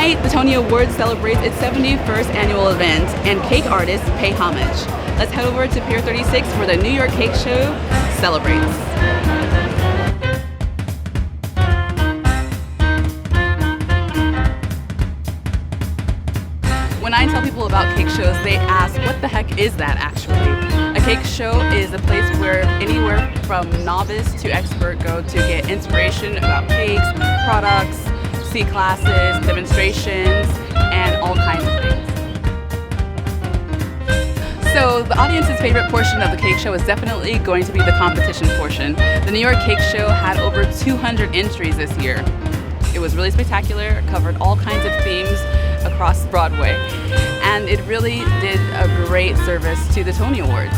Tonight, the Tony Awards celebrates its 71st annual event, and cake artists pay homage. Let's head over to Pier 36 where the New York Cake Show celebrates. When I tell people about cake shows, they ask, what the heck is that actually? A cake show is a place where anywhere from novice to expert go to get inspiration about cakes, products, see classes, demonstrations, and all kinds of things. So the audience's favorite portion of the cake show is definitely going to be the competition portion. The New York Cake Show had over 200 entries this year. It was really spectacular, covered all kinds of themes across Broadway, and it really did a great service to the Tony Awards.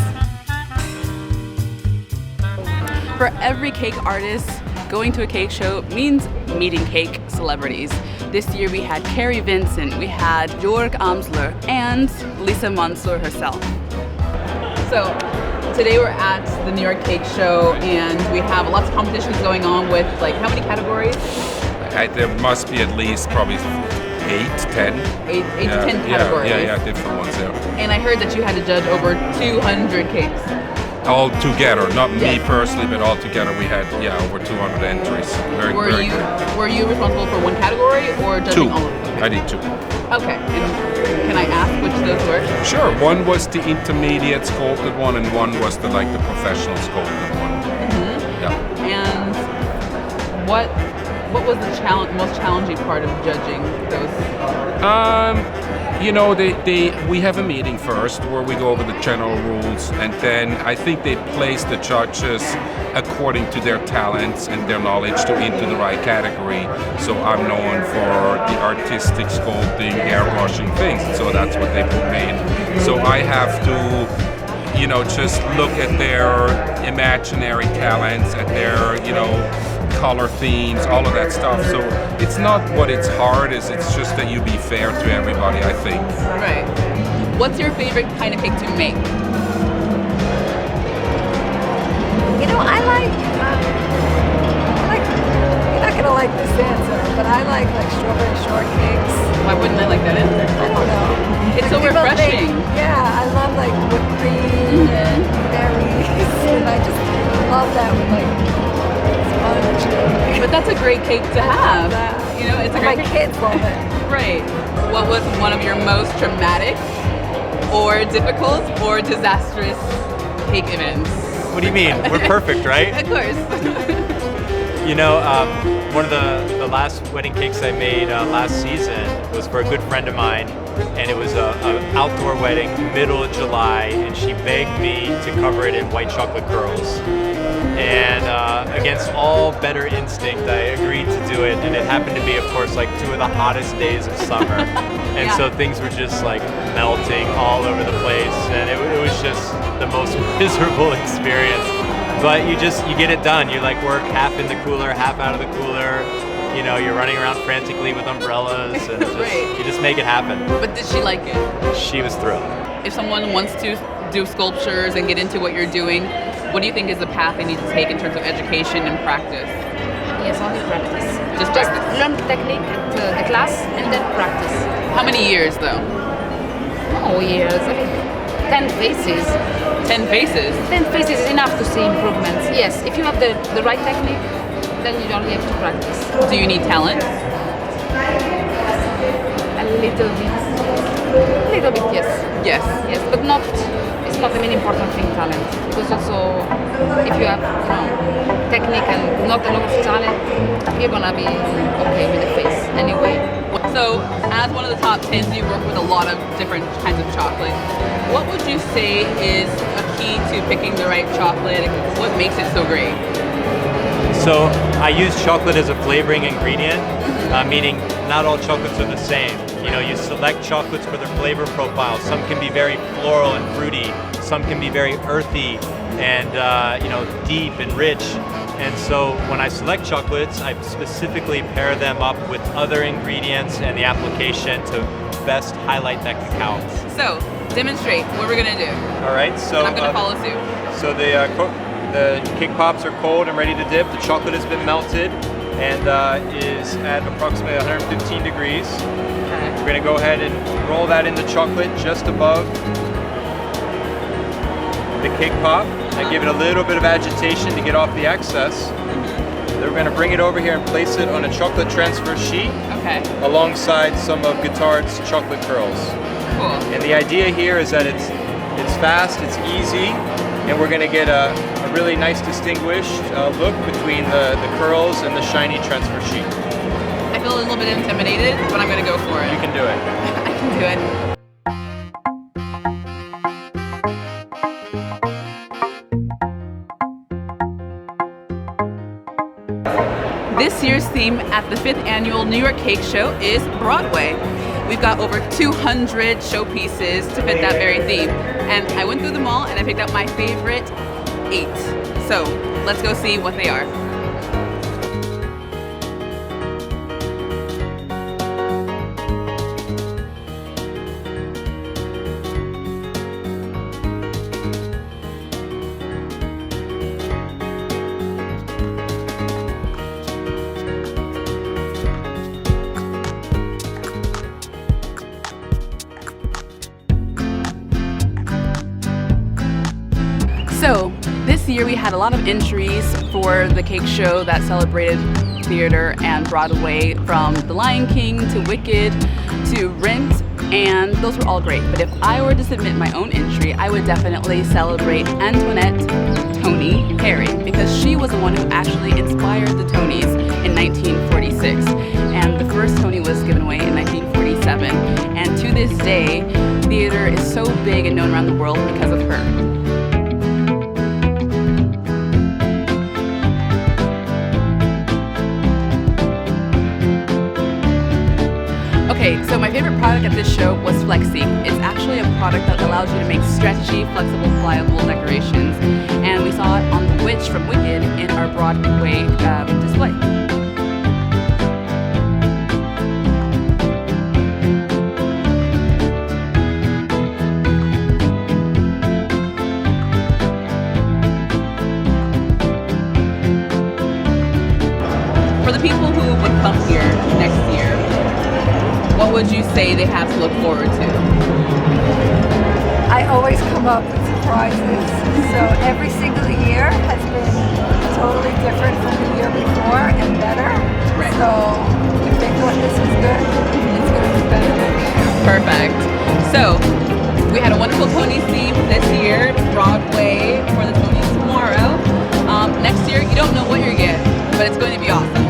For every cake artist, going to a cake show means meeting cake celebrities. This year we had Carrie Vincent, we had Jörg Amsler, and Lisa Mansour herself. So today we're at the New York Cake Show, and we have lots of competitions going on with, like, how many categories? There must be at least probably 8 to 10 categories. Yeah, different ones, yeah. And I heard that you had to judge over 200 cakes. All together, not me personally, but all together we had, over 200 entries. Were you responsible for one category or judging 2. all of them? I did 2. Okay. And can I ask which those were? Sure. One was the intermediate sculpted one, and one was the professional sculpted one. Mm-hmm. Yeah. And what was the most challenging part of judging those? We have a meeting first where we go over the general rules, and then I think they place the judges according to their talents and their knowledge into the right category. So I'm known for the artistic sculpting, airbrushing things, so that's what they put me in. So I have to just look at their imaginary talents, at their, color themes, all of that stuff. So it's not what it's hard is, it's just that you be fair to everybody, I think. Right. What's your favorite kind of cake to make? I like, you're not gonna like this answer, but I like strawberry shortcakes. Why wouldn't I like that answer? I don't know. It's so refreshing. I love whipped cream and berries, and I just love that with sponge. But that's a great cake to have. It's a great My kids love it. Right. What was one of your most traumatic or difficult or disastrous cake events? What do you mean? We're perfect, right? Of course. One of the last wedding cakes I made last season was for a good friend of mine, and it was an outdoor wedding, middle of July, and she begged me to cover it in white chocolate curls. And against all better instinct, I agreed to do it, and it happened to be, of course, 2 of the hottest days of summer. And so things were just melting all over the place, and it was just the most miserable experience. But you get it done. You work half in the cooler, half out of the cooler. You're running around frantically with umbrellas, and you just make it happen. But did she like it? She was thrilled. If someone wants to do sculptures and get into what you're doing, what do you think is the path they need to take in terms of education and practice? Yes, only practice. Just practice. Learn technique at the class and then practice. How many years though? Oh, years. 10 phases. 10 phases? 10 phases is enough to see improvements. Yes, if you have the right technique, then you don't have to practice. Do you need talent? A little bit, yes. Yes. Yes, but it's not the main important thing, talent. Because also, if you have technique and not a lot of talent, you're gonna be okay with the face anyway. So, as one of the top 10s, you work with a lot of different kinds of chocolate. What would you say is a key to picking the right chocolate? What makes it so great? So I use chocolate as a flavoring ingredient, meaning not all chocolates are the same. You select chocolates for their flavor profile. Some can be very floral and fruity. Some can be very earthy and deep and rich. And so when I select chocolates, I specifically pair them up with other ingredients and the application to best highlight that cacao. So demonstrate what we're gonna do. All right. So and I'm gonna follow suit. So the cake pops are cold and ready to dip. The chocolate has been melted, and is at approximately 115 degrees. Okay. We're going to go ahead and roll that in the chocolate just above the cake pop and give it a little bit of agitation to get off the excess. Then we're going to bring it over here and place it on a chocolate transfer sheet alongside some of Guittard's chocolate curls. Cool. And the idea here is that it's fast, it's easy, and we're going to get a really nice distinguished look between the curls and the shiny transfer sheet. I feel a little bit intimidated, but I'm going to go for it. You can do it. I can do it. This year's theme at the 5th annual New York Cake Show is Broadway. We've got over 200 showpieces to fit that very theme. And I went through them all and I picked out my favorite 8. So let's go see what they are. So this year we had a lot of entries for the cake show that celebrated theater and Broadway, from The Lion King to Wicked to Rent, and those were all great. But if I were to submit my own entry, I would definitely celebrate Antoinette Tony Perry, because she was the one who actually inspired the Tonys in 1946. And the first Tony was given away in 1947. And to this day, theater is so big and known around the world because of her. Okay, so my favorite product at this show was Flexi. It's actually a product that allows you to make stretchy, flexible, pliable decorations. And we saw it on The Witch from Wicked in our Broadway display. For the people who would come here next year, what would you say they have to look forward to? I always come up with surprises. So every single year has been totally different from the year before and better. Right. So if they thought this was good, it's going to be better next year. Perfect. So we had a wonderful Tony's theme this year, Broadway for the Tonys tomorrow. Next year, you don't know what you're getting, but it's going to be awesome.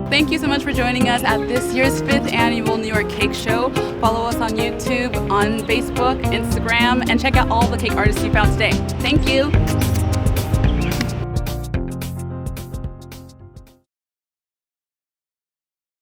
Thank you so much for joining us at this year's 5th annual New York Cake Show. Follow us on YouTube, on Facebook, Instagram, and check out all the cake artists you found today. Thank you.